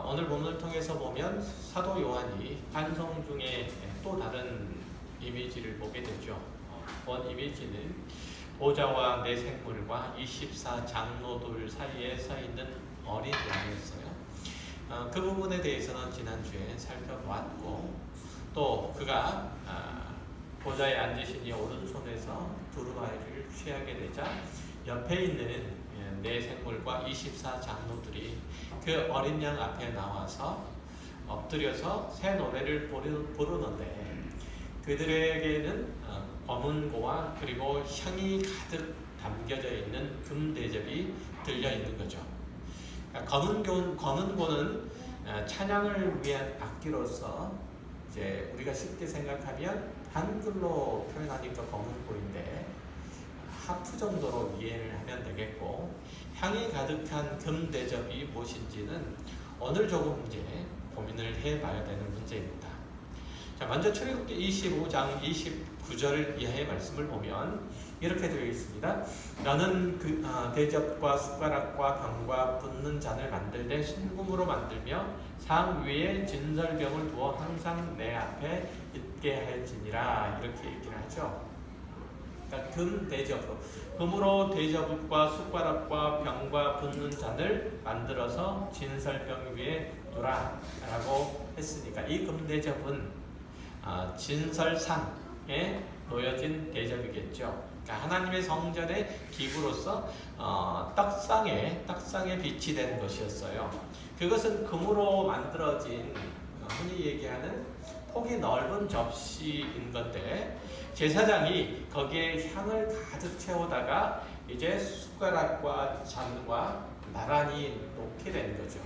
오늘 본문을 통해서 보면 사도 요한이 찬송 중에 또 다른 이미지를 보게 되죠. 본 이미지는 보좌와 내 생물과 24 장로들 사이에 서 있는 어린 양이었어요. 그 부분에 대해서는 지난주에 살펴보았고, 또 그가 보좌에 앉으시니 오른손에서 두루마리를 취하게 되자 옆에 있는 내 생물과 24 장로들이 그 어린 양 앞에 나와서 엎드려서 새 노래를 부르는데, 그들에게는 검은고와 그리고 향이 가득 담겨져 있는 금대접이 들려 있는 거죠. 검은고는 찬양을 위한 악기로서 이제 우리가 쉽게 생각하면 한글로 표현하니까 검은고인데 하프 정도로 이해를 하면 되겠고, 향이 가득한 금대접이 무엇인지는 오늘 조금 이제 고민을 해봐야 되는 문제입니다. 자, 먼저 출애굽기 25장 29절 이하의 말씀을 보면 이렇게 되어 있습니다. 너는 그 대접과 숟가락과 병과 붓는 잔을 만들 때 순금으로 만들며 상 위에 진설병을 두어 항상 내 앞에 있게 할지니라, 이렇게 얘기를 하죠. 그러니까 금 대접으로, 금으로 대접과 숟가락과 병과 붓는 잔을 만들어서 진설병 위에 두라 라고 했으니까, 이 금 대접은 진설상에 놓여진 대접이겠죠. 그러니까 하나님의 성전의 기구로서 떡상에 빛이 된 것이었어요. 그것은 금으로 만들어진 흔히 얘기하는 폭이 넓은 접시인 건데, 제사장이 거기에 향을 가득 채우다가 이제 숟가락과 잔과 나란히 놓게 된 거죠.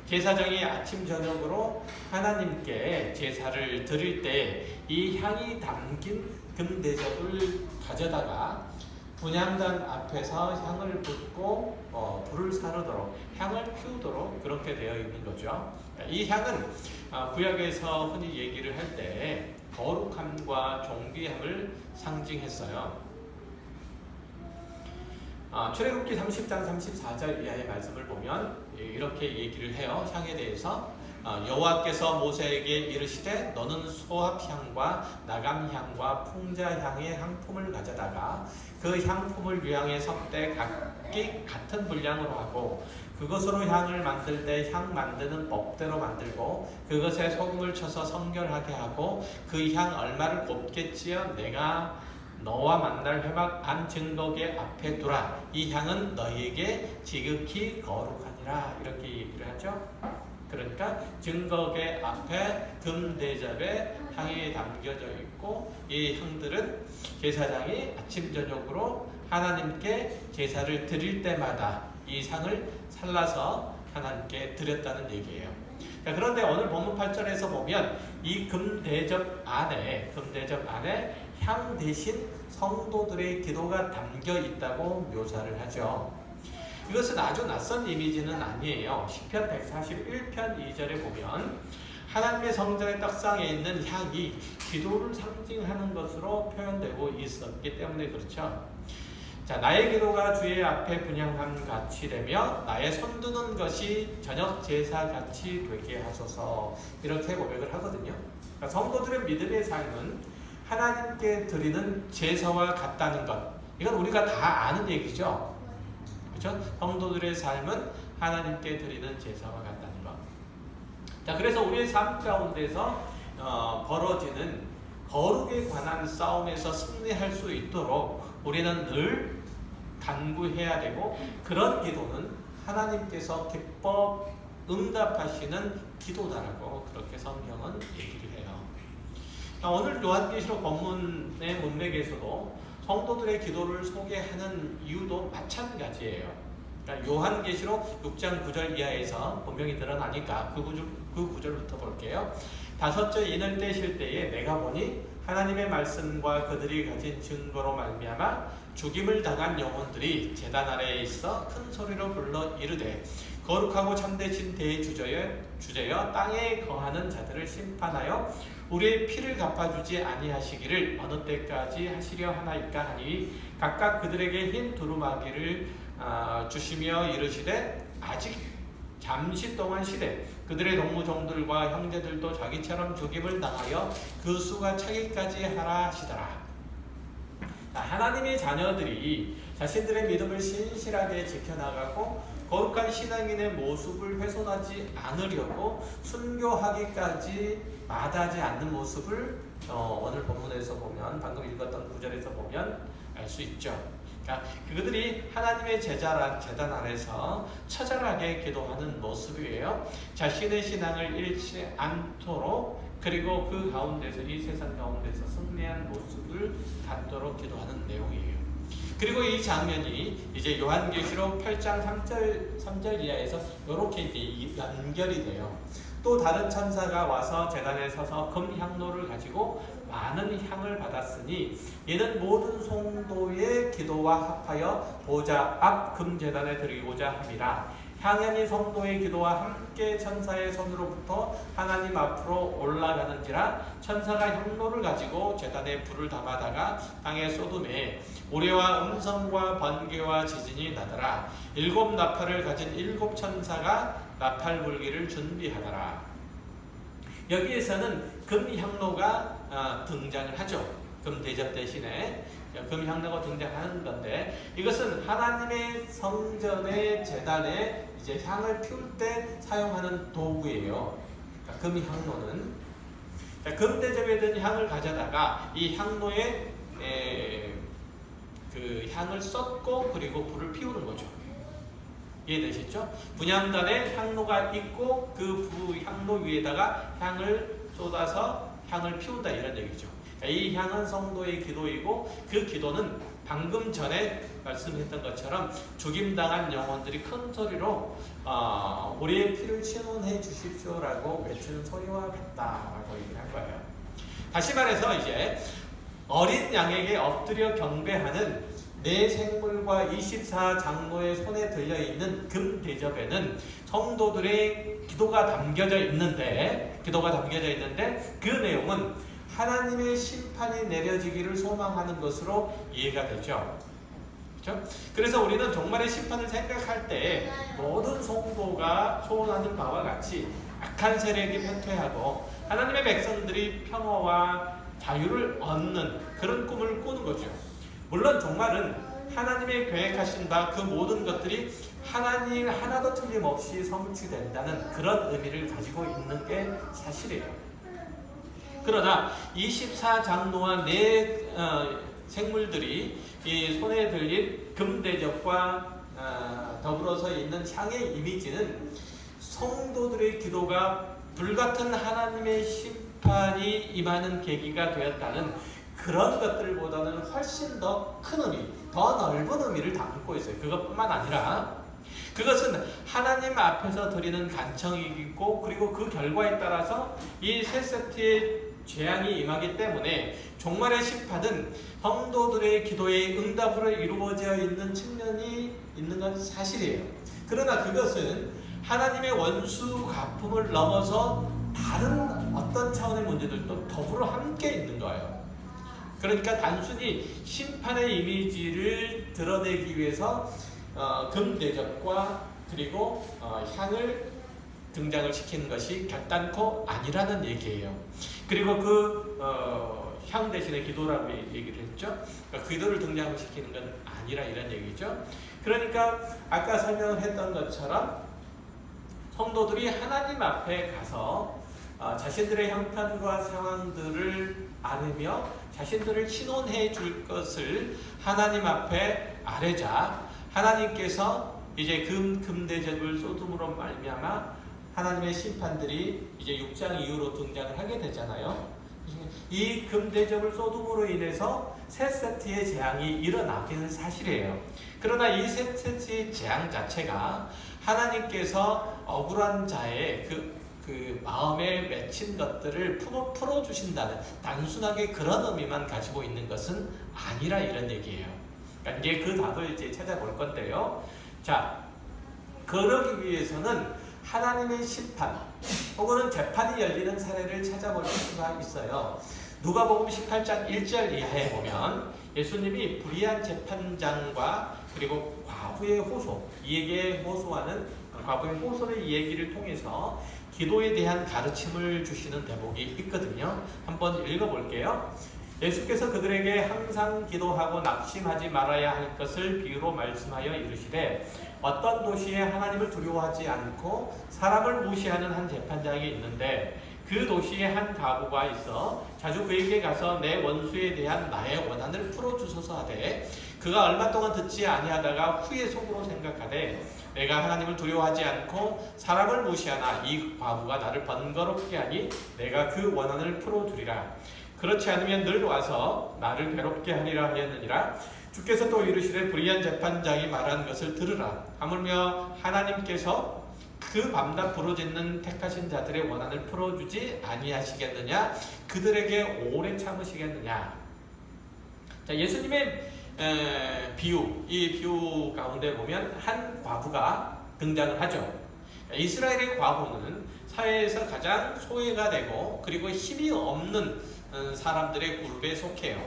제사장이 아침 저녁으로 하나님께 제사를 드릴 때 이 향이 담긴 금대접을 가져다가 분향단 앞에서 향을 붓고 불을 사르도록, 향을 피우도록 그렇게 되어 있는 거죠. 이 향은 구약에서 흔히 얘기를 할 때 거룩함과 존귀함을 상징했어요. 출애굽기 30장 34절 이하의 말씀을 보면 이렇게 얘기를 해요. 향에 대해서 여호와께서 모세에게 이르시되 너는 소합향과 나감향과 풍자향의 향품을 가져다가 그 향품을 유향에 섞되 각기 같은 분량으로 하고 그것으로 향을 만들 때 향 만드는 법대로 만들고 그것에 소금을 쳐서 성결하게 하고 그 향 얼마를 곱게 찌어 내가 너와 만날 회막 안 증거계 앞에 두라. 이 향은 너희에게 지극히 거룩하니라. 이렇게 얘기를 하죠. 그러니까 증거계 앞에 금대접에 향이 담겨져 있고, 이 향들은 제사장이 아침 저녁으로 하나님께 제사를 드릴 때마다 이 상을 살라서 하나님께 드렸다는 얘기예요. 그런데 오늘 본문 8절에서 보면 이 금대접 안에 향 대신 성도들의 기도가 담겨 있다고 묘사를 하죠. 이것은 아주 낯선 이미지는 아니에요. 시편 141편 2절에 보면 하나님의 성전의 떡상에 있는 향이 기도를 상징하는 것으로 표현되고 있었기 때문에 그렇죠. 자, 나의 기도가 주의 앞에 분향함 같이 되며 나의 손드는 것이 저녁 제사 같이 되게 하소서, 이렇게 고백을 하거든요. 그러니까 성도들의 믿음의 삶은 하나님께 드리는 제사와 같다는 것, 이건 우리가 다 아는 얘기죠. 그렇죠? 성도들의 삶은 하나님께 드리는 제사와 같다는 것. 자, 그래서 우리의 삶 가운데서 벌어지는 거룩에 관한 싸움에서 승리할 수 있도록 우리는 늘 간구해야 되고, 그런 기도는 하나님께서 기뻐 응답하시는 기도다라고 그렇게 성경은 얘기를 해요. 오늘 요한계시록 본문의 문맥에서도 성도들의 기도를 소개하는 이유도 마찬가지예요. 그러니까 요한계시록 6장 9절 이하에서 분명히 드러나니까 그 구절부터 볼게요. 다섯째 인을 떼실 때에 내가 보니 하나님의 말씀과 그들이 가진 증거로 말미암아 죽임을 당한 영혼들이 제단 아래에 있어 큰 소리로 불러 이르되 거룩하고 참되신 대주제여 땅에 거하는 자들을 심판하여 우리의 피를 갚아주지 아니하시기를 어느 때까지 하시려 하나이까 하니 각각 그들에게 흰 두루마기를 주시며 이르시되 아직 잠시 동안 시대 그들의 동무종들과 형제들도 자기처럼 죽임을 당하여 그 수가 차기까지 하라 하시더라. 하나님의 자녀들이 자신들의 믿음을 신실하게 지켜나가고 거룩한 신앙인의 모습을 훼손하지 않으려고 순교하기까지 마다하지 않는 모습을 오늘 본문에서 보면, 방금 읽었던 구절에서 보면 알 수 있죠. 그러니까 그들이 하나님의 제자란 제단 아래서 처절하게 기도하는 모습이에요. 자신의 신앙을 잃지 않도록, 그리고 그 가운데서, 이 세상 가운데서 승리한 모습을 갖도록 기도하는 내용이에요. 그리고 이 장면이 이제 요한계시록 8장 3절 이하에서 이렇게 이제 연결이 돼요. 또 다른 천사가 와서 제단에 서서 금향로를 가지고 많은 향을 받았으니 이는 모든 성도의 기도와 합하여 보좌 앞 금제단에 드리고자 함이라. 향연이 성도의 기도와 함께 천사의 손으로부터 하나님 앞으로 올라가는지라. 천사가 향로를 가지고 제단에 불을 담아다가 땅에 쏟음에 우레와 음성과 번개와 지진이 나더라. 7 나팔을 가진 7 천사가 나팔 불기를 준비하더라. 여기에서는 금향로가 등장을 하죠. 금대접 대신에 금향로가 등장하는 건데, 이것은 하나님의 성전의 제단에 이제 향을 피울 때 사용하는 도구예요. 그러니까 금향로는 금대접에 든 향을 가져다가 이 향로에 그 향을 쏟고 그리고 불을 피우는 거죠. 이해되시죠? 분향단에 향로가 있고 그 향로 위에다가 향을 쏟아서 향을 피운다, 이런 얘기죠. 이 향은 성도의 기도이고, 그 기도는 방금 전에 말씀했던 것처럼 죽임당한 영혼들이 큰 소리로 우리의 피를 친혼해 주십시오라고 외치는 소리와 같다라고 얘기를 할 거예요. 다시 말해서 이제 어린 양에게 엎드려 경배하는 네 생물과 24장로의 손에 들려있는 금대접에는 성도들의 기도가 담겨져 있는데 그 내용은 하나님의 심판이 내려지기를 소망하는 것으로 이해가 되죠. 그렇죠? 그래서 우리는 종말의 심판을 생각할 때 모든 성도가 소원하는 바와 같이 악한 세력이 패퇴하고 하나님의 백성들이 평화와 자유를 얻는 그런 꿈을 꾸는 거죠. 물론 종말은 하나님의 계획하신 바 그 모든 것들이 하나님 하나도 틀림없이 성취된다는 그런 의미를 가지고 있는 게 사실이에요. 그러나 24장로와 네 생물들이 이 손에 들린 금대접과 더불어서 있는 향의 이미지는 성도들의 기도가 불같은 하나님의 심판이 임하는 계기가 되었다는 그런 것들보다는 훨씬 더 큰 의미, 더 넓은 의미를 담고 있어요. 그것뿐만 아니라 그것은 하나님 앞에서 드리는 간청이고, 그리고 그 결과에 따라서 이 세 세트의 재앙이 임하기 때문에 종말의 심판은 성도들의 기도의 응답으로 이루어져 있는 측면이 있는 건 사실이에요. 그러나 그것은 하나님의 원수 갚음을 넘어서 다른 어떤 차원의 문제들도 더불어 함께 있는 거예요. 그러니까 단순히 심판의 이미지를 드러내기 위해서 금대접과 그리고 향을 등장을 시키는 것이 결단코 아니라는 얘기예요. 그리고 향 대신에 기도라고 얘기를 했죠. 그러니까 기도를 등장을 시키는 건 아니라 이런 얘기죠. 그러니까 아까 설명을 했던 것처럼 성도들이 하나님 앞에 가서 자신들의 형편과 상황들을 아뢰며 자신들을 신원해 줄 것을 하나님 앞에 아뢰자 하나님께서 이제 금대접을 쏟음으로 말미암아 하나님의 심판들이 이제 6장 이후로 등장을 하게 되잖아요. 이 금대접을 쏟음으로 인해서 세 세트의 재앙이 일어나기는 사실이에요. 그러나 이 세 세트의 재앙 자체가 하나님께서 억울한 자의 그 마음에 맺힌 것들을 풀어주신다는 단순하게 그런 의미만 가지고 있는 것은 아니라 이런 얘기예요. 그러니까 이제 그 답을 이제 찾아볼 건데요. 자, 그러기 위해서는 하나님의 심판 혹은 재판이 열리는 사례를 찾아볼 수가 있어요. 누가복음 18장 1절 이하에 보면 예수님이 불의한 재판장과 그리고 과부의 호소, 이에게 호소하는 과부의 호소의 얘기를 통해서 기도에 대한 가르침을 주시는 대목이 있거든요. 한번 읽어볼게요. 예수께서 그들에게 항상 기도하고 낙심하지 말아야 할 것을 비유로 말씀하여 이르시되 어떤 도시에 하나님을 두려워하지 않고 사람을 무시하는 한 재판장이 있는데 그 도시에 한 과부가 있어 자주 그에게 가서 내 원수에 대한 나의 원한을 풀어주소서 하되 그가 얼마 동안 듣지 아니하다가 후에 속으로 생각하되 내가 하나님을 두려워하지 않고 사람을 무시하나 이 과부가 나를 번거롭게 하니 내가 그 원한을 풀어주리라. 그렇지 않으면 늘 와서 나를 괴롭게 하리라 하였느니라. 주께서 또 이르시되 불의한 재판장이 말한 것을 들으라. 하물며 하나님께서 그 밤낮 부르짖는 택하신 자들의 원한을 풀어주지 아니하시겠느냐? 그들에게 오래 참으시겠느냐? 자, 예수님의 비유, 이 비유 가운데 보면 한 과부가 등장을 하죠. 이스라엘의 과부는 사회에서 가장 소외가 되고 그리고 힘이 없는 사람들의 그룹에 속해요.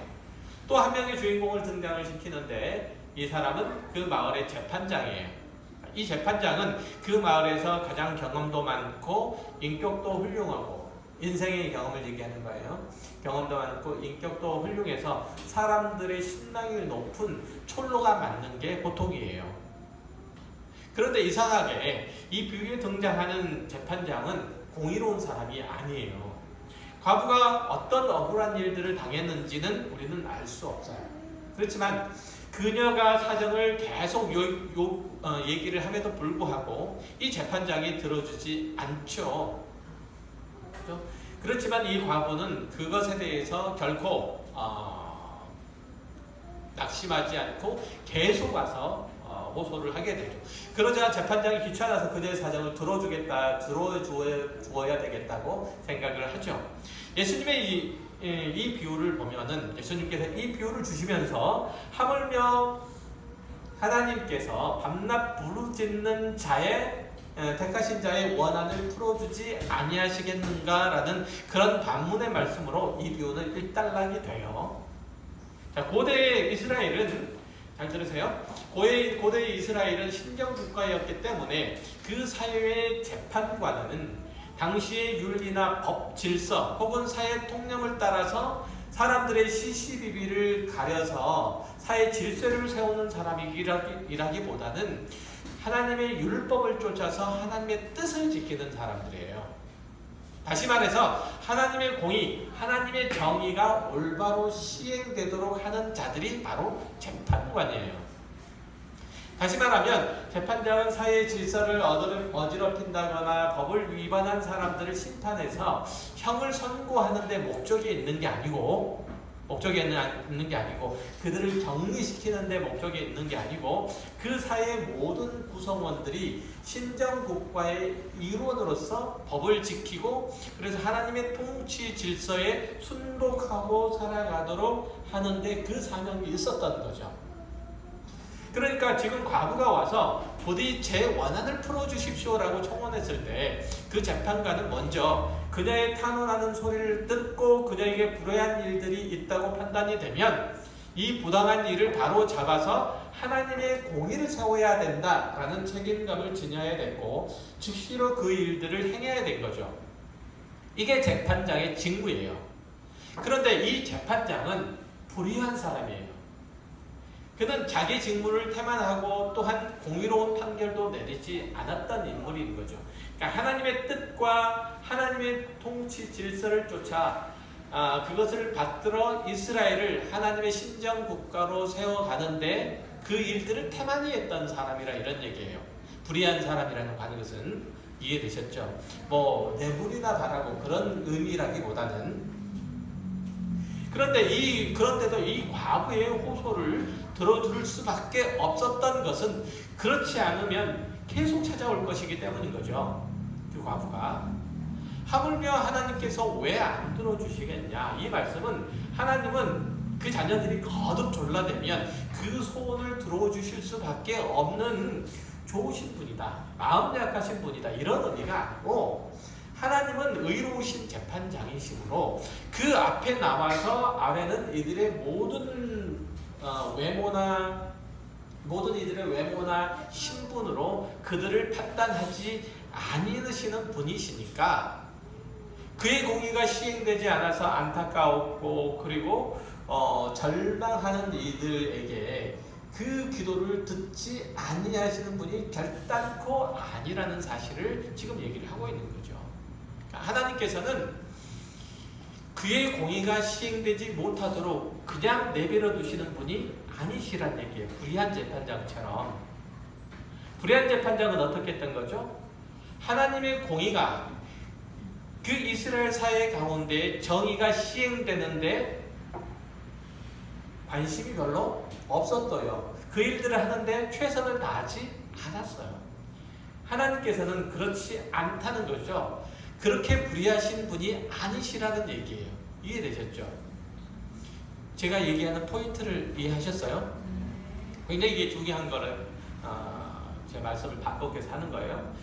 또 한 명의 주인공을 등장을 시키는데 이 사람은 그 마을의 재판장이에요. 이 재판장은 그 마을에서 가장 경험도 많고 인격도 훌륭하고 인생의 경험을 얘기하는 거예요. 경험도 많고 인격도 훌륭해서 사람들의 신랑이 높은 촐로가 맞는 게 보통이에요. 그런데 이상하게 이 비유에 등장하는 재판장은 공의로운 사람이 아니에요. 과부가 어떤 억울한 일들을 당했는지는 우리는 알 수 없어요. 그렇지만 그녀가 사정을 계속 얘기를 함에도 불구하고 이 재판장이 들어주지 않죠. 그렇죠? 그렇지만 이 과부는 그것에 대해서 결코 낙심하지 않고 계속 와서 호소를 하게 되죠. 그러자 재판장이 귀찮아서 그녀의 사정을 들어주어야 되겠다고 생각을 하죠. 예수님의 이 비유를 보면은 예수님께서 이 비유를 주시면서 하물며 하나님께서 밤낮 부르짖는 자의 택하신 자의 원한을 풀어주지 아니하시겠는가라는 그런 반문의 말씀으로 이 비유는 일단락이 돼요. 자, 고대 이스라엘은 잘 들으세요. 고대 이스라엘은 신정 국가였기 때문에 그 사회의 재판관은 당시의 윤리나 법 질서 혹은 사회 통념을 따라서 사람들의 시시비비를 가려서 사회 질서를 세우는 사람이라기보다는 하나님의 율법을 쫓아서 하나님의 뜻을 지키는 사람들이에요. 다시 말해서 하나님의 공의, 하나님의 정의가 올바로 시행되도록 하는 자들이 바로 재판관이에요. 다시 말하면 재판장은 사회의 질서를 어지럽힌다거나 법을 위반한 사람들을 심판해서 형을 선고하는 데 목적이 있는 게 아니고 그들을 격리시키는 데 목적이 있는 게 아니고 그 사회의 모든 구성원들이 신정국가의 일원으로서 법을 지키고 그래서 하나님의 통치 질서에 순복하고 살아가도록 하는데 그 사명이 있었던 거죠. 그러니까 지금 과부가 와서 부디 제 원한을 풀어주십시오라고 청원했을 때 그 재판관은 먼저 그녀의 탄원하는 소리를 듣고 그녀에게 불의한 일들이 있다고 판단이 되면 이 부당한 일을 바로 잡아서 하나님의 공의를 세워야 된다라는 책임감을 지녀야 됐고 즉시로 그 일들을 행해야 된 거죠. 이게 재판장의 직무예요. 그런데 이 재판장은 불의한 사람이에요. 그는 자기 직무를 태만하고 또한 공의로운 판결도 내리지 않았던 인물인 거죠. 그러니까 하나님의 뜻과 하나님의 통치 질서를 쫓아 그것을 받들어 이스라엘을 하나님의 신정국가로 세워가는데 그 일들을 태만히 했던 사람이라 이런 얘기예요. 불의한 사람이라는 것은 이해되셨죠? 뭐 뇌물이나 바라고 그런 의미라기보다는 그런데도 이 과부의 호소를 들어줄 수밖에 없었던 것은 그렇지 않으면 계속 찾아올 것이기 때문인 거죠. 그 과부가 하물며 하나님께서 왜 안 들어주시겠냐? 이 말씀은 하나님은 그 자녀들이 거듭 졸라대면 그 소원을 들어주실 수밖에 없는 좋으신 분이다. 마음 약하신 분이다. 이런 의미가 아니고 하나님은 의로우신 재판장이시므로 그 앞에 나와서 아래는 이들의 모든 외모나 모든 이들의 외모나 신분으로 그들을 판단하지 아니시는 분이시니까 그의 공의가 시행되지 않아서 안타까웠고 그리고 절망하는 이들에게 그 기도를 듣지 아니하시는 분이 결단코 아니라는 사실을 지금 얘기를 하고 있는 거죠. 하나님께서는 그의 공의가 시행되지 못하도록 그냥 내버려 두시는 분이 아니시란 얘기예요. 불의한 재판장처럼. 불의한 재판장은 어떻게 했던 거죠? 하나님의 공의가 그 이스라엘 사회 가운데 정의가 시행되는데 관심이 별로 없었어요. 그 일들을 하는데 최선을 다하지 않았어요. 하나님께서는 그렇지 않다는 거죠. 그렇게 불의하신 분이 아니시라는 얘기예요. 이해되셨죠? 제가 얘기하는 포인트를 이해하셨어요? 굉장히 이게 중요한 거를 제 말씀을 반복해서 하는 거예요.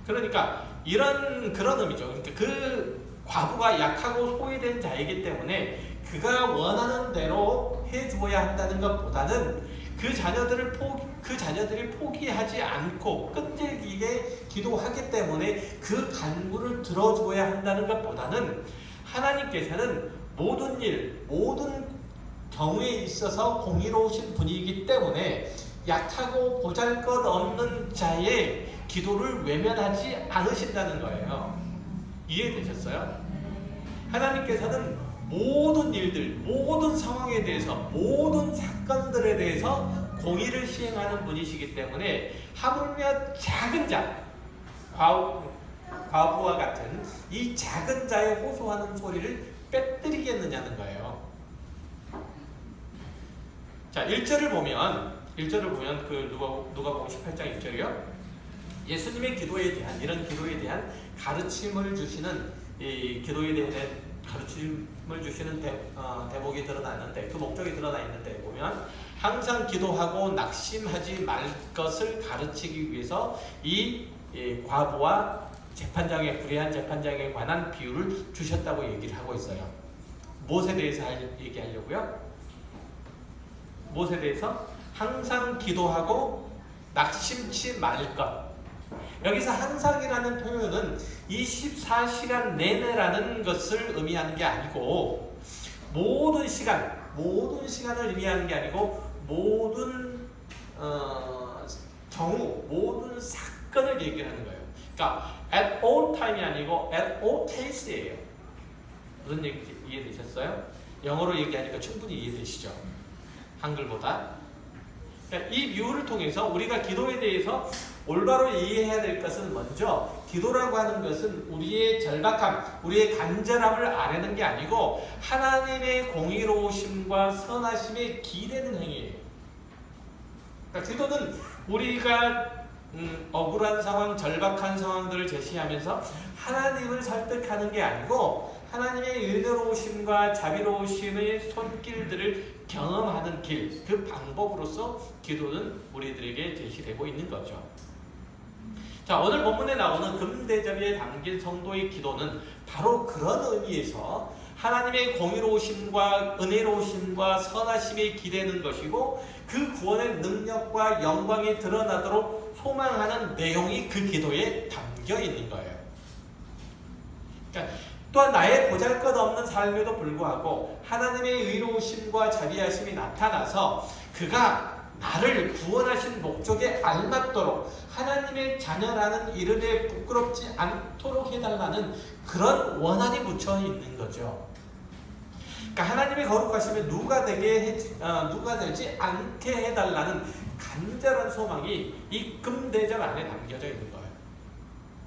그러니까 그런 의미죠. 그러니까 그 과부가 약하고 소외된 자이기 때문에 그가 원하는 대로 해주어야 한다는 것보다는 그 자녀들이 포기하지 않고 끈질기게 기도하기 때문에 그 간구를 들어줘야 한다는 것보다는 하나님께서는 모든 일, 모든 경우에 있어서 공의로우신 분이기 때문에 약하고 보잘것없는 자의 기도를 외면하지 않으신다는 거예요. 이해되셨어요? 하나님께서는 모든 일들, 모든 상황에 대해서, 모든 사건들에 대해서 공의를 시행하는 분이시기 때문에 하물며 작은 자, 과부와 같은 이 작은 자의 호소하는 소리를 빼뜨리겠느냐는 거예요. 자, 1절을 보면 그 누가복음 18장 1절이요. 예수님의 기도에 대한, 이런 기도에 대한 가르침을 주시는, 이 기도에 대한 가르침을 주시는 대목이 드러나 있는데, 그 목적이 드러나 있는데 보면 항상 기도하고 낙심하지 말 것을 가르치기 위해서 이 과부와 불의한 재판장에 관한 비유를 주셨다고 얘기를 하고 있어요. 무엇에 대해서 얘기하려고요? 무엇에 대해서? 항상 기도하고 낙심치 말 것. 여기서 항상이라는 표현은 24시간 내내라는 것을 의미하는 게 아니고 모든 시간을 의미하는 게 아니고 모든 경우, 모든 사건을 얘기하는 거예요. 그러니까 at all time이 아니고 at all case예요. 무슨 얘기인지 이해되셨어요? 영어로 얘기하니까 충분히 이해되시죠? 한글보다. 그러니까 이 비유를 통해서 우리가 기도에 대해서 올바로 이해해야 될 것은 먼저 기도라고 하는 것은 우리의 절박함, 우리의 간절함을 아뢰는 게 아니고 하나님의 공의로우심과 선하심에 기대는 행위예요. 그러니까 기도는 우리가 억울한 상황, 절박한 상황들을 제시하면서 하나님을 설득하는 게 아니고 하나님의 은혜로우심과 자비로우심의 손길들을 경험하는 길, 그 방법으로서 기도는 우리들에게 제시되고 있는 거죠. 자, 오늘 본문에 나오는 금대접에 담긴 성도의 기도는 바로 그런 의미에서 하나님의 공의로우심과 은혜로우심과 선하심에 기대는 것이고 그 구원의 능력과 영광이 드러나도록 소망하는 내용이 그 기도에 담겨 있는 거예요. 그러니까 또한 나의 보잘것없는 삶에도 불구하고 하나님의 의로우심과 자비하심이 나타나서 그가 나를 구원하신 목적에 알맞도록 하나님의 자녀라는 이름에 부끄럽지 않도록 해달라는 그런 원한이 묻혀 있는 거죠. 그러니까 하나님의 거룩하심에 누가 되지 않게 해달라는 간절한 소망이 이 금대접 안에 담겨져 있는 거예요.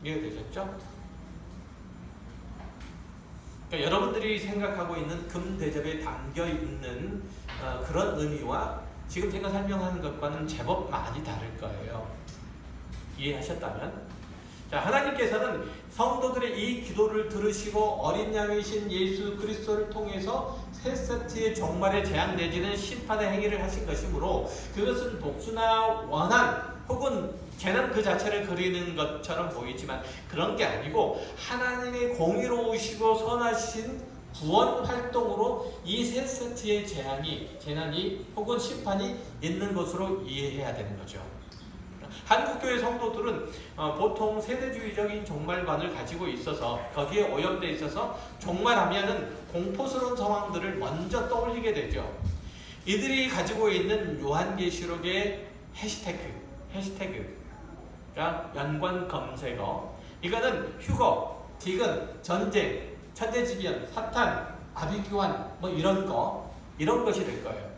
이해되셨죠? 그러니까 여러분들이 생각하고 있는 금대접에 담겨있는 그런 의미와 지금 제가 설명하는 것과는 제법 많이 다를 거예요. 이해하셨다면? 자, 하나님께서는 성도들의 이 기도를 들으시고 어린 양이신 예수 그리스도를 통해서 새 세트의 종말의 재앙 내지는 심판의 행위를 하신 것이므로 그것은 복수나 원한 혹은 재난 그 자체를 그리는 것처럼 보이지만 그런 게 아니고 하나님의 공의로우시고 선하신 구원 활동으로 이 세 세트의 재난이 혹은 심판이 있는 것으로 이해해야 되는 거죠. 한국교회 성도들은 보통 세대주의적인 종말관을 가지고 있어서 거기에 오염되어 있어서 종말하면은 공포스러운 상황들을 먼저 떠올리게 되죠. 이들이 가지고 있는 요한계시록의 해시태그가 연관 검색어, 이거는 휴거, 디근, 전쟁, 천재지변, 사탄, 아비규환 뭐 이런 것이 될 거예요.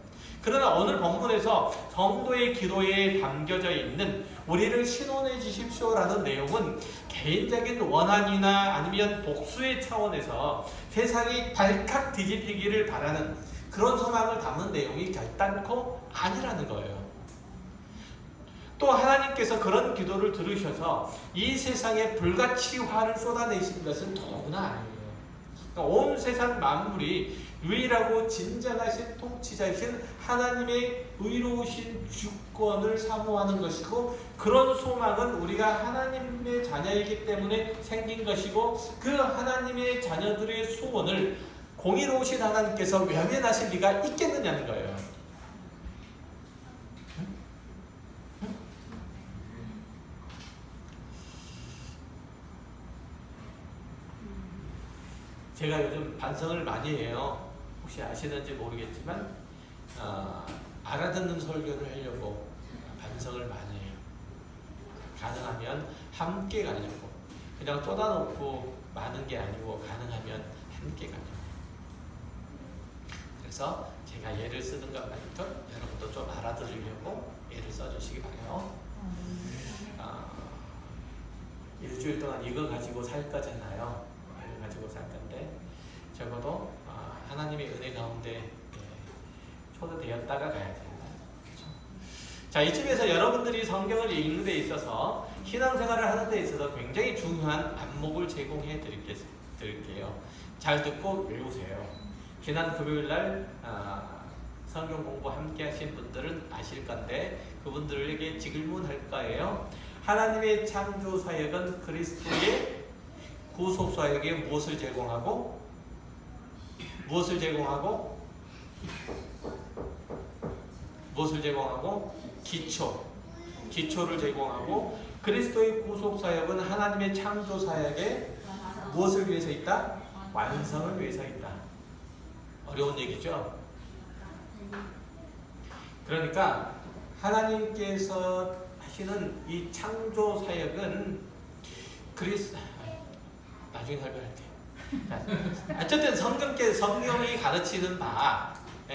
그러나 오늘 본문에서 성도의 기도에 담겨져 있는 우리를 신원해 주십시오라는 내용은 개인적인 원한이나 아니면 복수의 차원에서 세상이 발칵 뒤집히기를 바라는 그런 소망을 담은 내용이 결단코 아니라는 거예요. 또 하나님께서 그런 기도를 들으셔서 이 세상에 불같이 화를 쏟아내신 것은 더구나 아니에요. 그러니까 온 세상 만물이 유일하고 진정하신 통치자이신 하나님의 의로우신 주권을 사모하는 것이고, 그런 소망은 우리가 하나님의 자녀이기 때문에 생긴 것이고, 그 하나님의 자녀들의 소원을 공의로우신 하나님께서 외면하실 리가 있겠느냐는 거예요. 제가 요즘 반성을 많이 해요. 혹시 아시는지 모르겠지만 알아듣는 설교를 하려고 반성을 많이 해요. 가능하면 함께 가려고. 그냥 쏟아놓고 마는 게 아니고 가능하면 함께 가려고. 그래서 제가 예를 쓰는 것만큼 여러분도 좀 알아들으려고 예를 써주시기 바라요. 일주일 동안 이거 가지고 살 거잖아요. 이거 가지고 살 건데 적어도 하나님의 은혜 가운데 초대되었다가 가야 됩니다. 그렇죠? 자, 이쯤에서 여러분들이 성경을 읽는 데 있어서 신앙생활을 하는 데 있어서 굉장히 중요한 안목을 제공해 드릴게요. 잘 듣고 외우세요. 지난 금요일날 성경 공부 함께 하신 분들은 아실 건데 그분들에게 질문할 거예요. 하나님의 창조 사역은 그리스도의 구속 사역에 무엇을 제공하고 기초를 제공하고, 그리스도의 구속 사역은 하나님의 창조 사역에 무엇을 위해서 있다? 완성을 위해서 있다. 어려운 얘기죠? 그러니까 하나님께서 하시는 이 창조 사역은 나중에 설명할게요. 어쨌든 성경이 가르치는 바,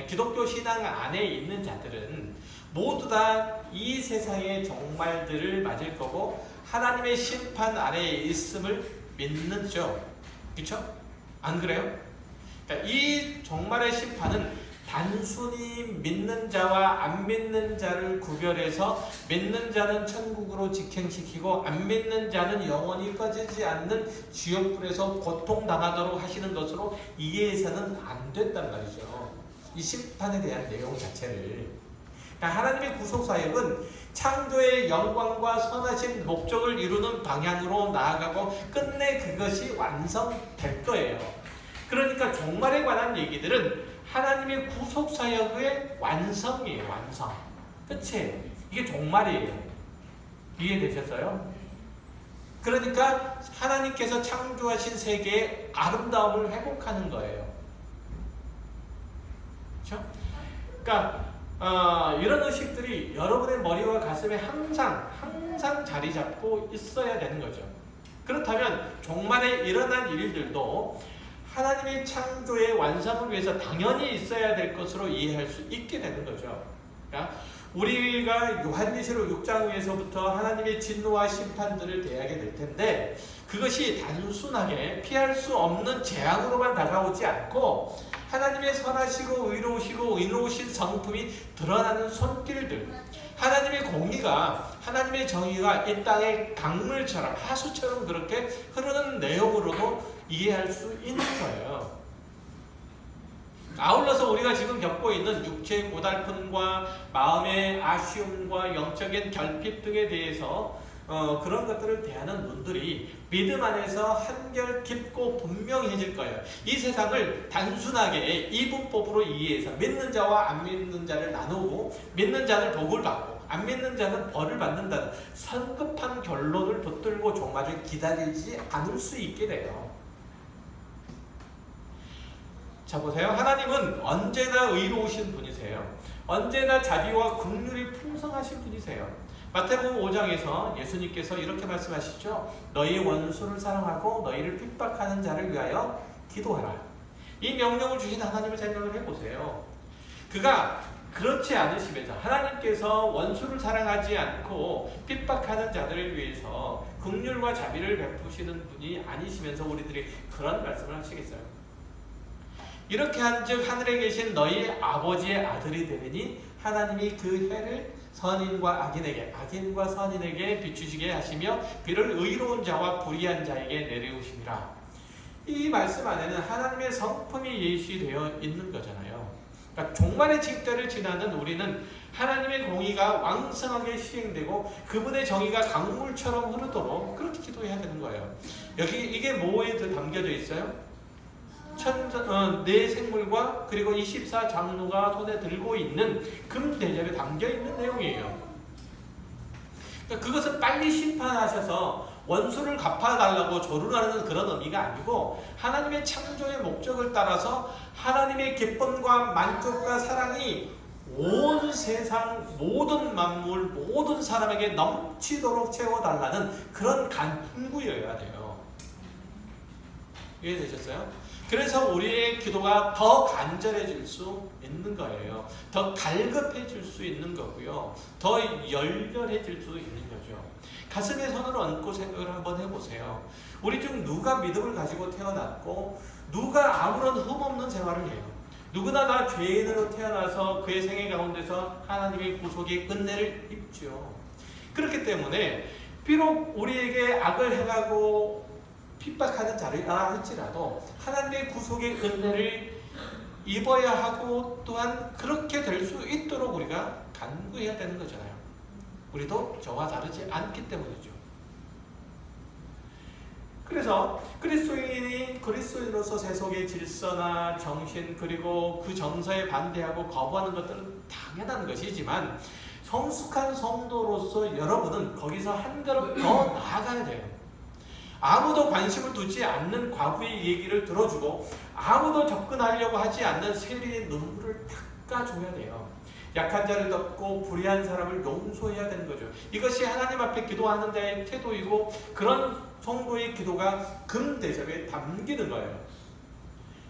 기독교 신앙 안에 있는 자들은 모두 다 이 세상의 종말들을 맞을 거고 하나님의 심판 아래에 있음을 믿는죠. 그렇죠? 안 그래요? 그러니까 이 종말의 심판은 단순히 믿는 자와 안 믿는 자를 구별해서 믿는 자는 천국으로 직행시키고 안 믿는 자는 영원히 꺼지지 않는 지옥불에서 고통당하도록 하시는 것으로 이해해서는 안 된단 말이죠. 이 심판에 대한 내용 자체를. 그러니까 하나님의 구속사역은 창조의 영광과 선하신 목적을 이루는 방향으로 나아가고 끝내 그것이 완성될 거예요. 그러니까 종말에 관한 얘기들은 하나님의 구속사역의 완성이에요. 완성. 끝이에요. 이게 종말이에요. 이해되셨어요? 그러니까 하나님께서 창조하신 세계의 아름다움을 회복하는 거예요. 그렇죠? 그러니까 이런 의식들이 여러분의 머리와 가슴에 항상 자리 잡고 있어야 되는 거죠. 그렇다면 종말에 일어난 일들도 하나님의 창조의 완성을 위해서 당연히 있어야 될 것으로 이해할 수 있게 되는 거죠. 그러니까 우리가 요한계시록 6장에서부터 하나님의 진노와 심판들을 대하게 될 텐데 그것이 단순하게 피할 수 없는 재앙으로만 다가오지 않고 하나님의 선하시고 의로우신 성품이 드러나는 손길들, 하나님의 공의가, 하나님의 정의가 이 땅의 강물처럼 하수처럼 그렇게 흐르는 내용으로도 이해할 수 있는 거예요. 아울러서 우리가 지금 겪고 있는 육체의 고달픔과 마음의 아쉬움과 영적인 결핍 등에 대해서 그런 것들을 대하는 눈들이 믿음 안에서 한결 깊고 분명해질 거예요. 이 세상을 단순하게 이분법으로 이해해서 믿는 자와 안 믿는 자를 나누고 믿는 자는 복을 받고 안 믿는 자는 벌을 받는다는 성급한 결론을 붙들고 종말을 기다리지 않을 수 있게 돼요. 자 보세요. 하나님은 언제나 의로우신 분이세요. 언제나 자비와 긍휼이 풍성하신 분이세요. 마태복음 5장에서 예수님께서 이렇게 말씀하시죠. 너희 원수를 사랑하고 너희를 핍박하는 자를 위하여 기도하라. 이 명령을 주신 하나님을 생각을 해보세요. 그가 그렇지 않으시면서 하나님께서 원수를 사랑하지 않고 핍박하는 자들을 위해서 긍휼과 자비를 베푸시는 분이 아니시면서 우리들이 그런 말씀을 하시겠어요? 이렇게 한즉 하늘에 계신 너희 아버지의 아들이 되리니 하나님이 그 해를 선인과 악인에게 악인과 선인에게 비추시게 하시며 비를 의로운 자와 불의한 자에게 내리우심이라. 이 말씀 안에는 하나님의 성품이 예시되어 있는 거잖아요. 그러니까 종말의 징대를 지나는 우리는 하나님의 공의가 왕성하게 시행되고 그분의 정의가 강물처럼 흐르도록 그렇게 기도해야 되는 거예요. 여기 이게 뭐에 담겨져 있어요? 네 생물과 그리고 24장로가 손에 들고 있는 금대접에 담겨있는 내용이에요. 그러니까 그것은 빨리 심판하셔서 원수를 갚아달라고 조르라는 그런 의미가 아니고 하나님의 창조의 목적을 따라서 하나님의 기쁨과 만족과 사랑이 온 세상 모든 만물 모든 사람에게 넘치도록 채워달라는 그런 간구여야 돼요. 이해되셨어요? 그래서 우리의 기도가 더 간절해질 수 있는 거예요. 더 갈급해질 수 있는 거고요. 더 열렬해질 수 있는 거죠. 가슴에 손을 얹고 생각을 한번 해보세요. 우리 중 누가 믿음을 가지고 태어났고 누가 아무런 흠없는 생활을 해요. 누구나 다 죄인으로 태어나서 그의 생애 가운데서 하나님의 구속의 은혜를 입죠. 그렇기 때문에 비록 우리에게 악을 행하고 핍박하는 자리라 할지라도 하나님의 구속의 은혜를 입어야 하고 또한 그렇게 될 수 있도록 우리가 간구해야 되는 거잖아요. 우리도 저와 다르지 않기 때문이죠. 그래서 그리스도인이 그리스도인으로서 세속의 질서나 정신 그리고 그 정서에 반대하고 거부하는 것들은 당연한 것이지만 성숙한 성도로서 여러분은 거기서 한 걸음 더 나아가야 돼요. 아무도 관심을 두지 않는 과부의 얘기를 들어주고 아무도 접근하려고 하지 않는 세리의 눈물을 닦아줘야 돼요. 약한 자를 덮고 불의한 사람을 용서해야 되는 거죠. 이것이 하나님 앞에 기도하는 자의 태도이고 그런 성도의 기도가 금대접에 담기는 거예요.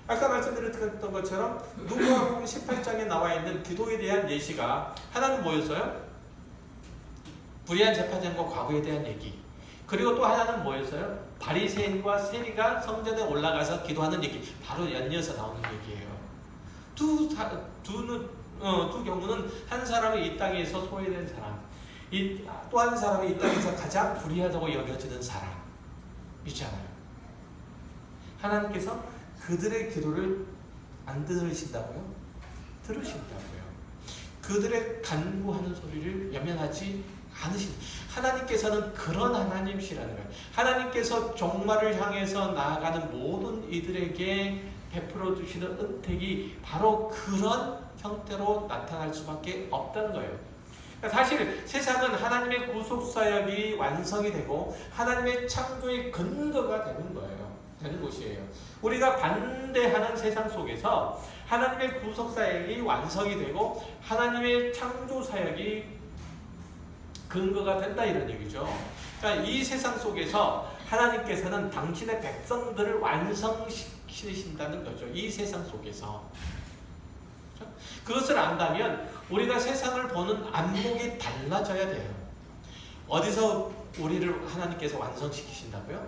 아까 말씀드렸던 것처럼 누가복음 18장에 나와 있는 기도에 대한 예시가 하나는 뭐였어요? 불의한 재판장과 과부에 대한 얘기. 그리고 또 하나는 뭐였어요? 바리새인과 세리가 성전에 올라가서 기도하는 얘기. 바로 연이어서 나오는 얘기예요. 두 경우는 한 사람이 이 땅에서 소외된 사람, 또 한 사람이 이 땅에서 가장 불의하다고 여겨지는 사람이잖아요. 하나님께서 그들의 기도를 안 들으신다고요? 들으신다고요. 그들의 간구하는 소리를 염려하지 않으신 하나님께서는 그런 하나님이시라는 거예요. 하나님께서 종말을 향해서 나아가는 모든 이들에게 베풀어 주시는 은택이 바로 그런 형태로 나타날 수밖에 없다는 거예요. 그러니까 사실 세상은 하나님의 구속사역이 완성이 되고 하나님의 창조의 근거가 되는 거예요. 되는 곳이에요. 우리가 반대하는 세상 속에서 하나님의 구속사역이 완성이 되고 하나님의 창조사역이 근거가 된다 이런 얘기죠. 그러니까 이 세상 속에서 하나님께서는 당신의 백성들을 완성시키신다는 거죠. 이 세상 속에서. 그것을 안다면 우리가 세상을 보는 안목이 달라져야 돼요. 어디서 우리를 하나님께서 완성시키신다고요?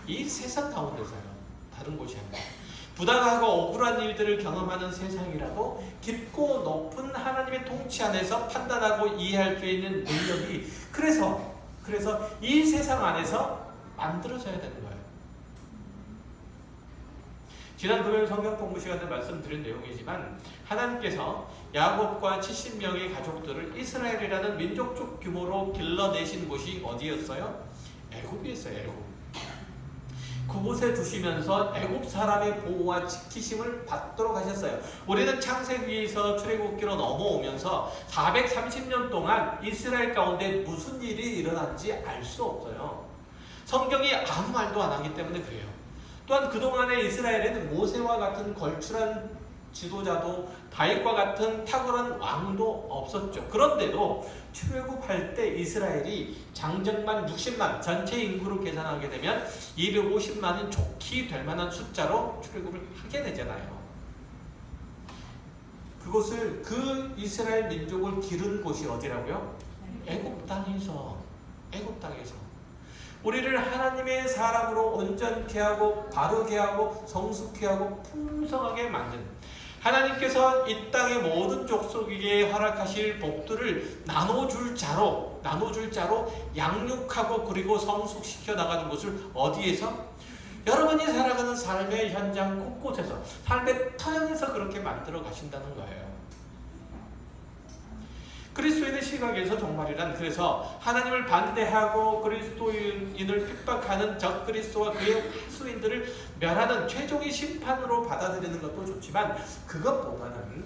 이 세상 가운데서요. 다른 곳이 아니라. 부당하고 억울한 일들을 경험하는 세상이라도 깊고 높은 하나님의 통치 안에서 판단하고 이해할 수 있는 능력이 그래서 이 세상 안에서 만들어져야 되는 거예요. 지난 금요일 성경 공부 시간에 말씀드린 내용이지만 하나님께서 야곱과 70명의 가족들을 이스라엘이라는 민족적 규모로 길러내신 곳이 어디였어요? 애굽이었어요. 애굽. 그곳에 두시면서 애굽 사람의 보호와 지키심을 받도록 하셨어요. 우리는 창세기에서 출애굽기로 넘어오면서 430년 동안 이스라엘 가운데 무슨 일이 일어난지 알 수 없어요. 성경이 아무 말도 안 하기 때문에 그래요. 또한 그동안의 이스라엘에는 모세와 같은 걸출한 지도자도 다윗과 같은 탁월한 왕도 없었죠. 그런데도 출애굽할 때 이스라엘이 장정만 60만, 전체 인구로 계산하게 되면 250만은 좋게 될 만한 숫자로 출애굽을 하게 되잖아요. 그곳을 그 이스라엘 민족을 기른 곳이 어디라고요? 애굽 땅에서. 애굽 땅에서. 우리를 하나님의 사람으로 온전케 하고 바르게 하고 성숙케 하고 풍성하게 만든 하나님께서 이 땅의 모든 족속에게 허락하실 복들을 나눠줄 자로 양육하고 그리고 성숙시켜 나가는 것을 어디에서? 여러분이 살아가는 삶의 현장 곳곳에서 삶의 터전에서 그렇게 만들어 가신다는 거예요. 그리스도인의 시각에서 종말이란 그래서 하나님을 반대하고 그리스도인을 핍박하는 적그리스도와 그의 하수인들을 멸하는 최종의 심판으로 받아들이는 것도 좋지만 그것보다는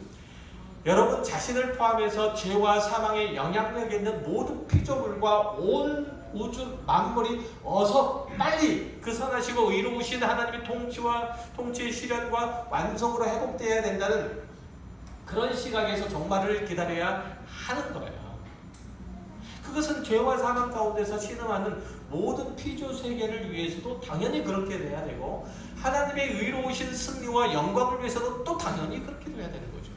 여러분 자신을 포함해서 죄와 사망의 영향력에 있는 모든 피조물과 온 우주 만물이 어서 빨리 그 선하시고 의로우신 하나님의 통치의 실현과 완성으로 회복되어야 된다는 그런 시각에서 종말을 기다려야 하는 거예요. 그것은 죄와 사망 가운데서 신음하는 모든 피조 세계를 위해서도 당연히 그렇게 돼야 되고 하나님의 의로우신 승리와 영광을 위해서도 또 당연히 그렇게 돼야 되는 거죠.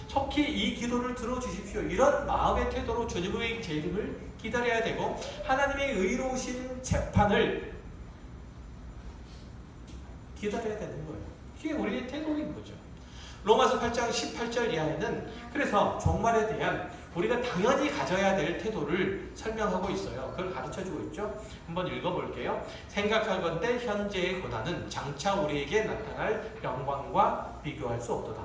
속히 이 기도를 들어주십시오. 이런 마음의 태도로 주님의 재림을 기다려야 되고 하나님의 의로우신 재판을 기다려야 되는 거예요. 이게 우리의 태도인 거죠. 로마서 8장 18절 이하에는 그래서 종말에 대한 우리가 당연히 가져야 될 태도를 설명하고 있어요. 그걸 가르쳐주고 있죠. 한번 읽어볼게요. 생각하건대 현재의 고난은 장차 우리에게 나타날 영광과 비교할 수 없도다.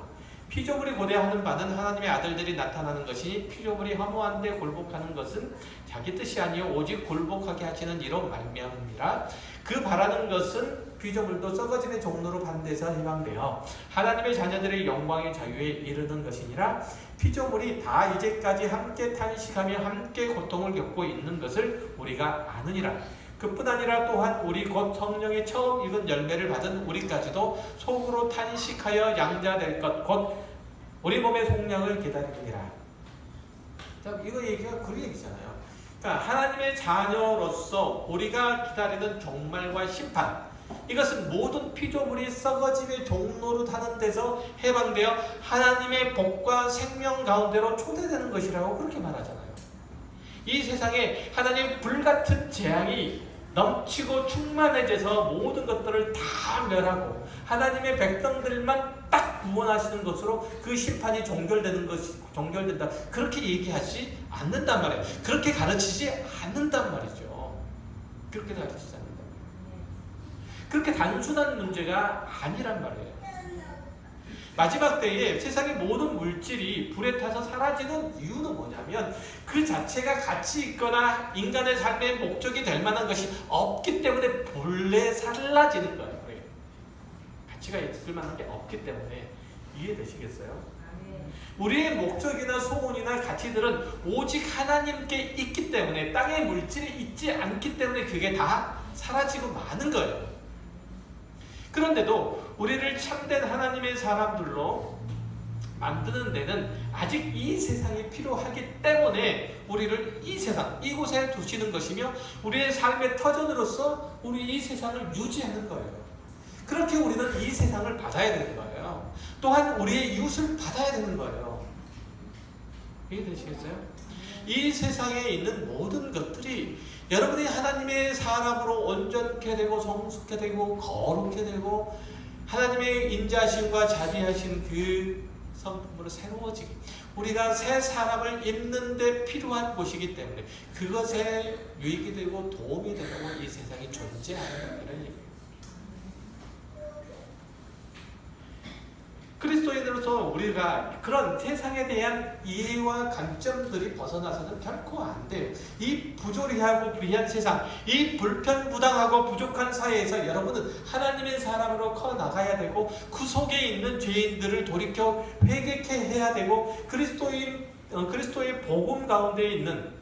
피조물이 고대하는 바는 하나님의 아들들이 나타나는 것이니 피조물이 허무한데 굴복하는 것은 자기 뜻이 아니요 오직 굴복하게 하시는 이로 말미암음이라. 그 바라는 것은 피조물도 썩어짐의 종로로 반대해서 해방되어 하나님의 자녀들의 영광의 자유에 이르는 것이니라. 피조물이 다 이제까지 함께 탄식하며 함께 고통을 겪고 있는 것을 우리가 아느니라. 그뿐 아니라 또한 우리 곧 성령의 처음 익은 열매를 받은 우리까지도 속으로 탄식하여 양자될 것 곧 우리 몸의 속량을 기다리느니라. 이거 얘기가 그 얘기잖아요. 그러니까 하나님의 자녀로서 우리가 기다리는 종말과 심판, 이것은 모든 피조물이 썩어짐의 종로로 타는 데서 해방되어 하나님의 복과 생명 가운데로 초대되는 것이라고 그렇게 말하잖아요. 이 세상에 하나님의 불같은 재앙이 넘치고 충만해져서 모든 것들을 다 멸하고 하나님의 백성들만 딱 구원하시는 것으로 그 심판이 종결된다. 그렇게 얘기하지 않는단 말이에요. 그렇게 가르치지 않는단 말이죠. 그렇게 가르치지 않는다. 그렇게 단순한 문제가 아니란 말이에요. 마지막 때에 세상의 모든 물질이 불에 타서 사라지는 이유는 뭐냐면 그 자체가 가치 있거나 인간의 삶의 목적이 될 만한 것이 없기 때문에 본래 사라지는 거예요. 가치가 있을 만한 게 없기 때문에. 이해되시겠어요? 우리의 목적이나 소원이나 가치들은 오직 하나님께 있기 때문에 땅에 물질이 있지 않기 때문에 그게 다 사라지고 마는 거예요. 그런데도 우리를 참된 하나님의 사람들로 만드는 데는 아직 이 세상이 필요하기 때문에 우리를 이 세상, 이곳에 두시는 것이며 우리의 삶의 터전으로서 우리 이 세상을 유지하는 거예요. 그렇게 우리는 이 세상을 받아야 되는 거예요. 또한 우리의 이웃을 받아야 되는 거예요. 이해되시겠어요? 이 세상에 있는 모든 것들이 여러분이 하나님의 사람으로 온전케 되고 성숙케 되고 거룩케 되고 하나님의 인자하심과 자비하신 그 성품으로 새로워지기, 우리가 새 사람을 입는 데 필요한 곳이기 때문에 그것에 유익이 되고 도움이 되고 이 세상이 존재하는 이런 얘기예요. 그리스도인으로서 우리가 그런 세상에 대한 이해와 관점들이 벗어나서는 결코 안 돼요. 이 부조리하고 부리한 세상, 이 불편부당하고 부족한 사회에서 여러분은 하나님의 사람으로 커 나가야 되고, 그 속에 있는 죄인들을 돌이켜 회개케 해야 되고, 그리스도의 복음 가운데 있는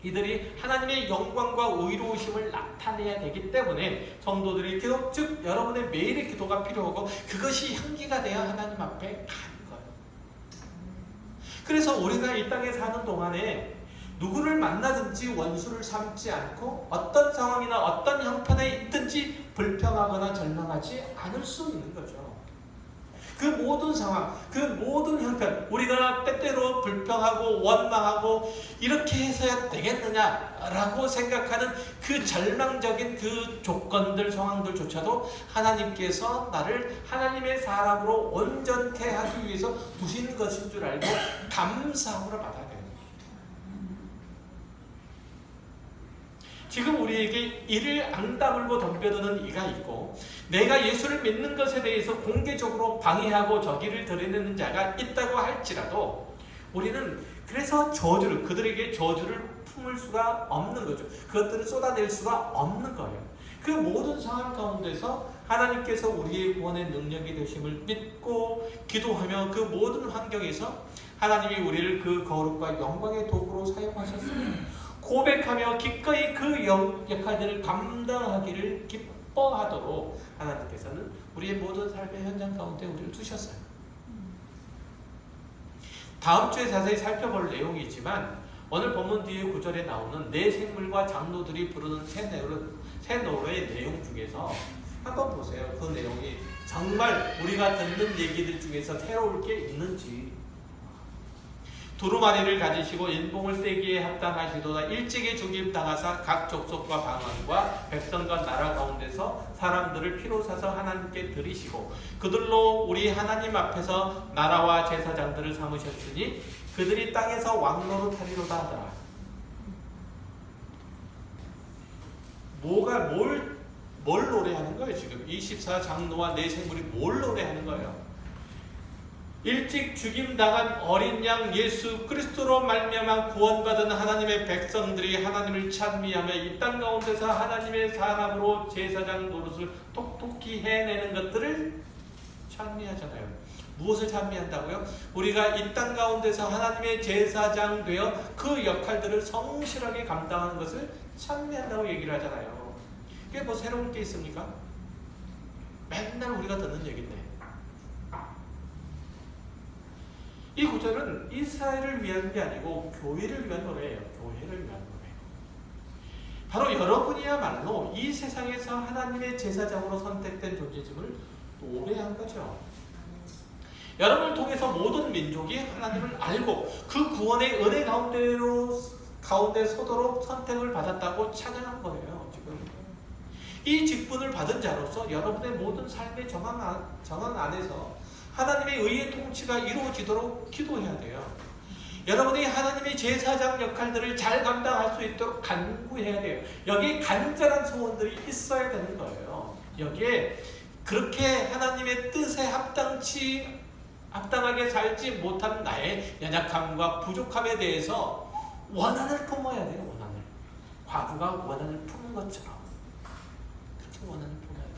이들이 하나님의 영광과 의로우심을 나타내야 되기 때문에 성도들의 기도, 즉 여러분의 매일의 기도가 필요하고, 그것이 향기가 되어 하나님 앞에 가는 거예요. 그래서 우리가 이 땅에 사는 동안에 누구를 만나든지 원수를 삼지 않고, 어떤 상황이나 어떤 형편에 있든지 불평하거나 절망하지 않을 수 있는 거죠. 그 모든 상황, 그 모든 형편, 우리가 때때로 불평하고 원망하고 이렇게 해서야 되겠느냐라고 생각하는 그 절망적인 그 조건들, 상황들조차도 하나님께서 나를 하나님의 사람으로 온전케 하기 위해서 두신 것인 줄 알고 감사함으로 받아야 돼요. 지금 우리에게 이를 앙다물고 덤벼드는 이가 있고, 내가 예수를 믿는 것에 대해서 공개적으로 방해하고 저기를 드러내는 자가 있다고 할지라도, 우리는 그래서 그들에게 저주를 품을 수가 없는 거죠. 그것들을 쏟아낼 수가 없는 거예요. 그 모든 상황 가운데서 하나님께서 우리의 구원의 능력이 되심을 믿고 기도하며, 그 모든 환경에서 하나님이 우리를 그 거룩과 영광의 도구로 사용하셨습니다. 고백하며 기꺼이 그 역할들을 감당하기를 기뻐하도록 하나님께서는 우리의 모든 삶의 현장 가운데 우리를 두셨어요. 다음 주에 자세히 살펴볼 내용이지만, 오늘 본문 뒤에 9절에 나오는 내 생물과 장로들이 부르는 새 노래의 내용 중에서 한번 보세요. 그 내용이 정말 우리가 듣는 얘기들 중에서 새로울 게 있는지. 두루마리를 가지시고 인봉을 떼기에 합당하시도다. 일찍이 죽임당하사 각 족속과 방언과 백성과 나라 가운데서 사람들을 피로 사서 하나님께 드리시고, 그들로 우리 하나님 앞에서 나라와 제사장들을 삼으셨으니 그들이 땅에서 왕노릇하리로다 하더라. 뭘 노래하는 거예요? 지금 24장로와 내 생물이 뭘 노래하는 거예요? 일찍 죽임당한 어린 양 예수 그리스도로 말미암아 구원받은 하나님의 백성들이 하나님을 찬미하며 이 땅 가운데서 하나님의 사람으로 제사장 노릇을 똑똑히 해내는 것들을 찬미하잖아요. 무엇을 찬미한다고요? 우리가 이 땅 가운데서 하나님의 제사장 되어 그 역할들을 성실하게 감당하는 것을 찬미한다고 얘기를 하잖아요. 그게 뭐 새로운 게 있습니까? 맨날 우리가 듣는 얘기인데, 이 구절은 이스라엘을 위한 게 아니고 교회를 위한 노래예요. 교회를 위한 노래. 바로 여러분이야말로 이 세상에서 하나님의 제사장으로 선택된 존재임을 노래한 거죠. 여러분을 통해서 모든 민족이 하나님을 알고 그 구원의 은혜 가운데 서도록 선택을 받았다고 찬양한 거예요. 지금 이 직분을 받은 자로서 여러분의 모든 삶의 정황 안에서 하나님의 의의 통치가 이루어지도록 기도해야 돼요. 여러분이 하나님의 제사장 역할들을 잘 감당할 수 있도록 간구해야 돼요. 여기에 간절한 소원들이 있어야 되는 거예요. 여기에 그렇게 하나님의 뜻에 합당하게 살지 못한 나의 연약함과 부족함에 대해서 원한을 품어야 돼요. 원한을. 과부가 원한을 품은 것처럼 그렇게 원한을 품어야 돼요.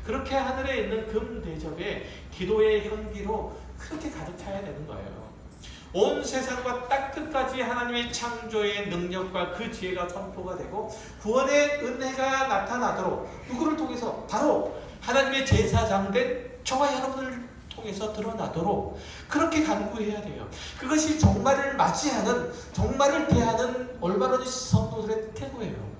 그렇게 하늘에 있는 금 대접에 기도의 향기로 그렇게 가득 차야 되는 거예요. 온 세상과 땅 끝까지 하나님의 창조의 능력과 그 지혜가 선포가 되고 구원의 은혜가 나타나도록, 누구를 통해서? 바로 하나님의 제사장된 저와 여러분을 통해서 드러나도록 그렇게 간구해야 돼요. 그것이 종말을 맞이하는, 종말을 대하는 올바른 성도들의 태도예요.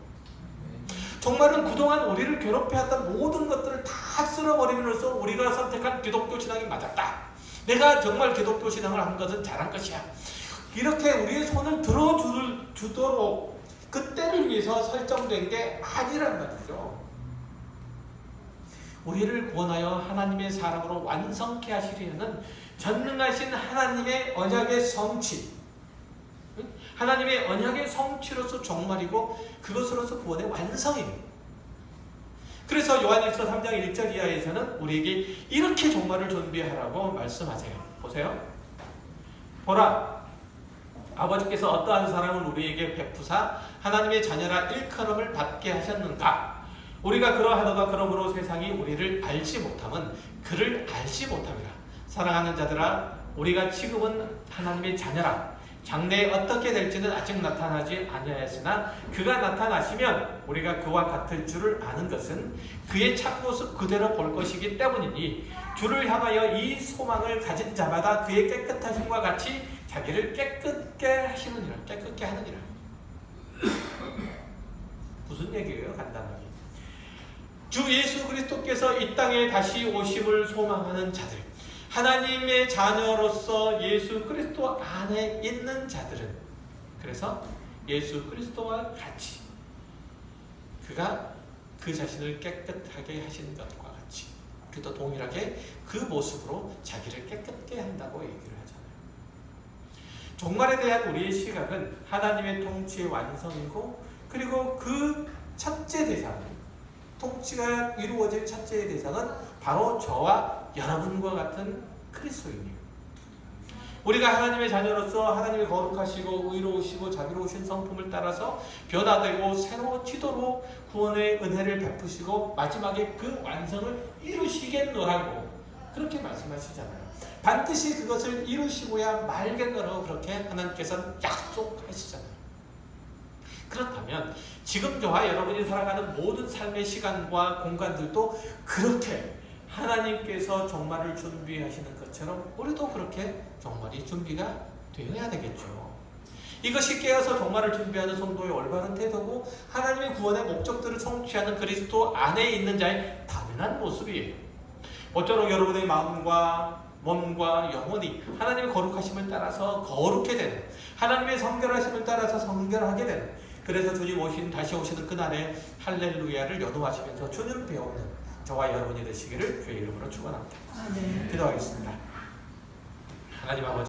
종말은 그동안 우리를 괴롭혀왔던 모든 것들을 다 쓸어버리면서 우리가 선택한 기독교 신앙이 맞았다. 내가 정말 기독교 신앙을 한 것은 잘한 것이야. 이렇게 우리의 손을 들어주도록 그 때를 위해서 설정된 게 아니란 말이죠. 우리를 구원하여 하나님의 사람으로 완성케 하시려는 전능하신 하나님의 언약의 성취, 하나님의 언약의 성취로서 종말이고 그것으로서 구원의 완성이에요. 그래서 요한일서 3장 1절 이하에서는 우리에게 이렇게 종말을 준비하라고 말씀하세요. 보세요. 보라, 아버지께서 어떠한 사랑을 우리에게 베푸사 하나님의 자녀라 일컬음을 받게 하셨는가. 우리가 그러하도다. 그러므로 세상이 우리를 알지 못함은 그를 알지 못함이라. 사랑하는 자들아, 우리가 지금은 하나님의 자녀라. 장래에 어떻게 될지는 아직 나타나지 아니하였으나 그가 나타나시면 우리가 그와 같을 줄을 아는 것은 그의 참모습 그대로 볼 것이기 때문이니 주를 향하여 이 소망을 가진 자마다 그의 깨끗하심과 같이 자기를 깨끗게 하시느니라. 깨끗게 하느니라. 무슨 얘기예요? 간단하게. 주 예수 그리스도께서 이 땅에 다시 오심을 소망하는 자들, 하나님의 자녀로서 예수 그리스도 안에 있는 자들은, 그래서 예수 그리스도와 같이 그가 그 자신을 깨끗하게 하신 것과 같이 그도 동일하게 그 모습으로 자기를 깨끗게 한다고 얘기를 하잖아요. 종말에 대한 우리의 시각은 하나님의 통치의 완성이고, 그리고 그 첫째 대상, 통치가 이루어질 첫째 대상은 바로 저와 여러분과 같은 그리스도인이에요. 우리가 하나님의 자녀로서 하나님의 거룩하시고 의로우시고 자비로우신 성품을 따라서 변화되고 새로 지도로 구원의 은혜를 베푸시고 마지막에 그 완성을 이루시겠노라고 그렇게 말씀하시잖아요. 반드시 그것을 이루시고야 말겠노라고 그렇게 하나님께서는 약속하시잖아요. 그렇다면 지금 저와 여러분이 살아가는 모든 삶의 시간과 공간들도 그렇게 하나님께서 종말을 준비하시는 것처럼 우리도 그렇게 종말이 준비가 되어야 되겠죠. 이것이 깨어서 종말을 준비하는 성도의 올바른 태도고 하나님의 구원의 목적들을 성취하는 그리스도 안에 있는 자의 당연한 모습이에요. 모쪼록 여러분의 마음과 몸과 영혼이 하나님의 거룩하심을 따라서 거룩해 되는, 하나님의 성결하심을 따라서 성결하게 되는, 그래서 주님 다시 오시는 그날에 할렐루야를 연호하시면서 주님 배우는 저와 여러분이 되시기를 주의 이름으로 축원합니다. 아, 네. 기도하겠습니다. 하나님 아버지,